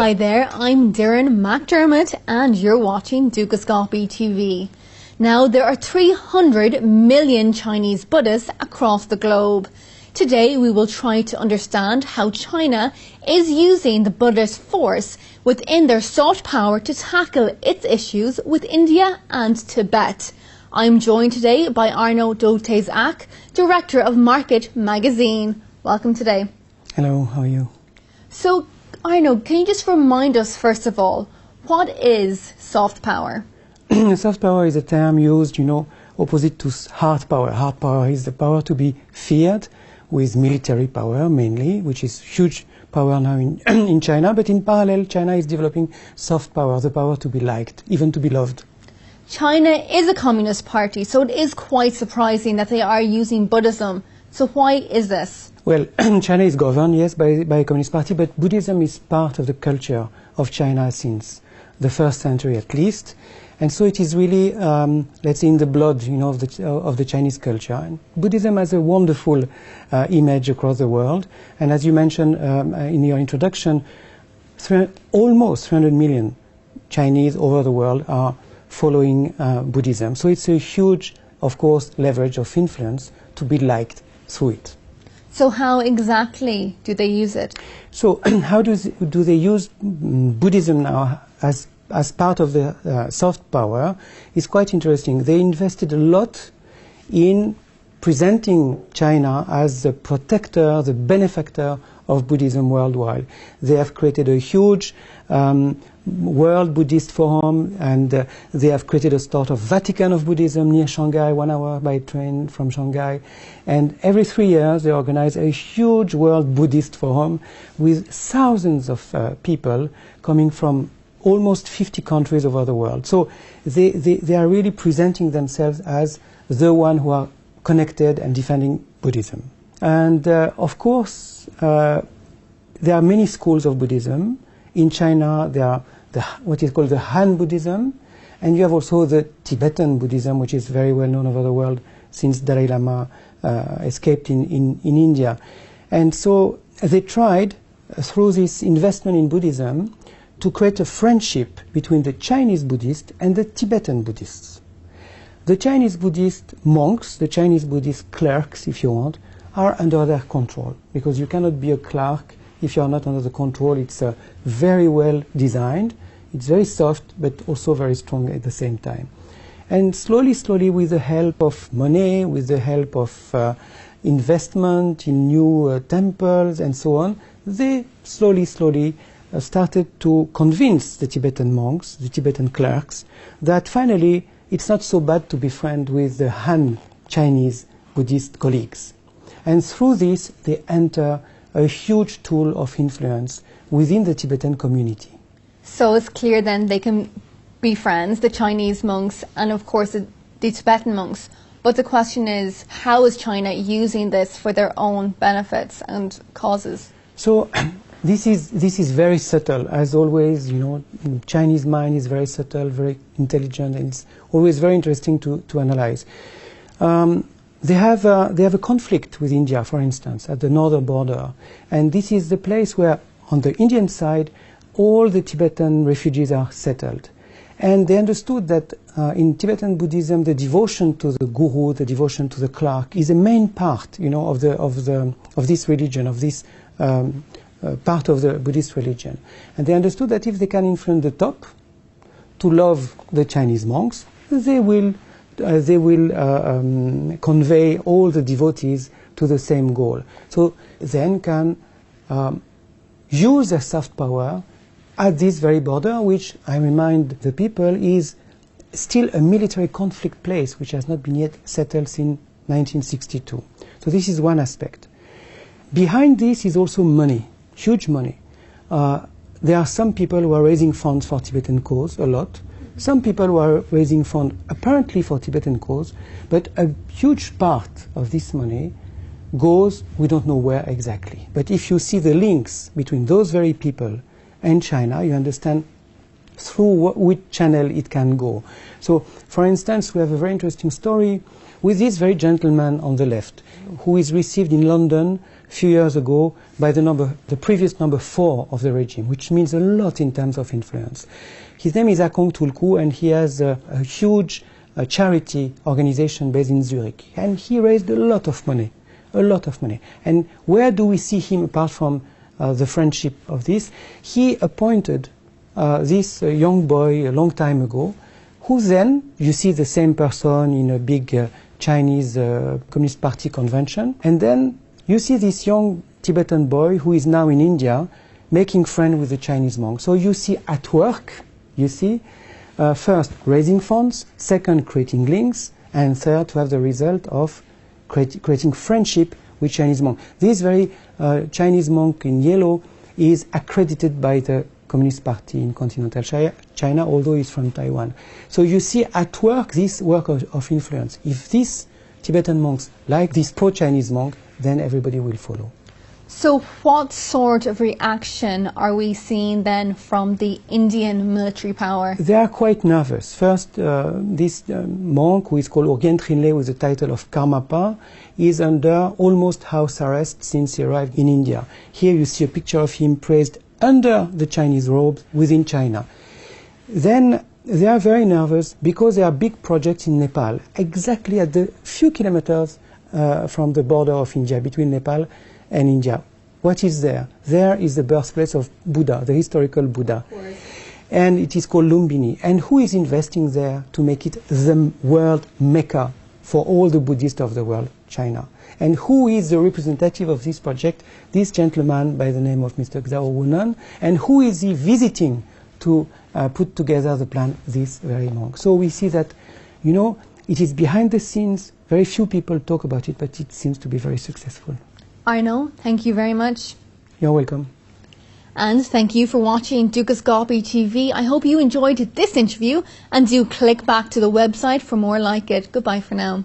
Hi there, I'm Darren McDermott and you're watching Dukascopy TV. Now, there are 300 million Chinese Buddhists across the globe. Today we will try to understand how China is using the Buddhist force within their soft power to tackle its issues with India and Tibet. I'm joined today by Arno Dotes-Ak, Director of Market Magazine. Welcome today. Hello, how are you? So, Arno, can you just remind us, first of all, what is soft power? Soft power is a term used, opposite to hard power. Hard power is the power to be feared, with military power mainly, which is huge power now in China. But in parallel, China is developing soft power, the power to be liked, even to be loved. China is a communist party, so it is quite surprising that they are using Buddhism. So why is this? Well, China is governed, yes, by a communist party, but Buddhism is part of the culture of China since the 1st century at least. And so it is really, let's say, in the blood, of the Chinese culture. And Buddhism has a wonderful image across the world. And as you mentioned in your introduction, almost 300 million Chinese over the world are following Buddhism. So it's a huge, of course, leverage of influence to be liked through it. So how exactly do they use it? So how do they use Buddhism now as part of the soft power? Is quite interesting. They invested a lot in presenting China as the protector, the benefactor of Buddhism worldwide. They have created a huge World Buddhist Forum, and they have created a sort of Vatican of Buddhism near Shanghai, 1 hour by train from Shanghai. And every 3 years they organize a huge World Buddhist Forum with thousands of people coming from almost 50 countries over the world. So they are really presenting themselves as the one who are connected and defending Buddhism. And of course, there are many schools of Buddhism. In China, there are what is called the Han Buddhism, and you have also the Tibetan Buddhism, which is very well known over the world since Dalai Lama escaped in India. And so they tried, through this investment in Buddhism, to create a friendship between the Chinese Buddhists and the Tibetan Buddhists. The Chinese Buddhist monks, the Chinese Buddhist clerks, if you want, are under their control, because you cannot be a clerk if you are not under the control. It's very well designed, it's very soft, but also very strong at the same time. And slowly, with the help of money, with the help of investment in new temples and so on, they slowly started to convince the Tibetan monks, the Tibetan clerks, that finally it's not so bad to be friends with the Han Chinese Buddhist colleagues. And through this, they enter a huge tool of influence within the Tibetan community. So it's clear then they can be friends, the Chinese monks and of course the Tibetan monks. But the question is, how is China using this for their own benefits and causes? So this is very subtle, as always. Chinese mind is very subtle, very intelligent, and it's always very interesting to analyze. They have a conflict with India, for instance, at the northern border. And this is the place where, on the Indian side, all the Tibetan refugees are settled. And they understood that in Tibetan Buddhism, the devotion to the guru, the devotion to the clerk, is a main part, of this religion, of this part of the Buddhist religion. And they understood that if they can influence the top to love the Chinese monks, they will convey all the devotees to the same goal. So then can use their soft power at this very border, which, I remind the people, is still a military conflict place, which has not been yet settled since 1962. So this is one aspect. Behind this is also money, huge money. There are some people who are raising funds for Tibetan cause, a lot. Some people who are raising funds apparently for Tibetan cause, but a huge part of this money goes, we don't know where exactly. But if you see the links between those very people and China, you understand through which channel it can go. So, for instance, we have a very interesting story with this very gentleman on the left, who is received in London a few years ago by the previous number 4 of the regime, which means a lot in terms of influence. His name is Akong Tulku, and he has a huge charity organization based in Zurich. And he raised a lot of money. And where do we see him apart from the friendship of this? He appointed this young boy a long time ago, who then, you see the same person in a big Chinese Communist Party convention, and then you see this young Tibetan boy who is now in India making friends with the Chinese monk. So you see at work, you see, first raising funds, second creating links, and third to have the result of creating friendship with Chinese monk. This very Chinese monk in yellow is accredited by the Communist Party in continental China, although he's from Taiwan. So you see at work this work of influence. If these Tibetan monks like this pro-Chinese monk, then everybody will follow. So what sort of reaction are we seeing then from the Indian military power? They are quite nervous. First, this monk, who is called Urgyen Trinley with the title of Karmapa, is under almost house arrest since he arrived in India. Here you see a picture of him praised under the Chinese robes within China. Then they are very nervous because there are big projects in Nepal, exactly at the few kilometers from the border of India, between Nepal and India. What is there? There is the birthplace of Buddha, the historical Buddha. And it is called Lumbini. And who is investing there to make it the world Mecca for all the Buddhists of the world? China. And who is the representative of this project? This gentleman by the name of Mr. Xiao Wunan. And who is he visiting to put together the plan? This very monk. So we see that, you know, it is behind the scenes. Very few people talk about it, but it seems to be very successful. Arno, thank you very much. You're welcome. And thank you for watching Dukascopy TV. I hope you enjoyed this interview, and do click back to the website for more like it. Goodbye for now.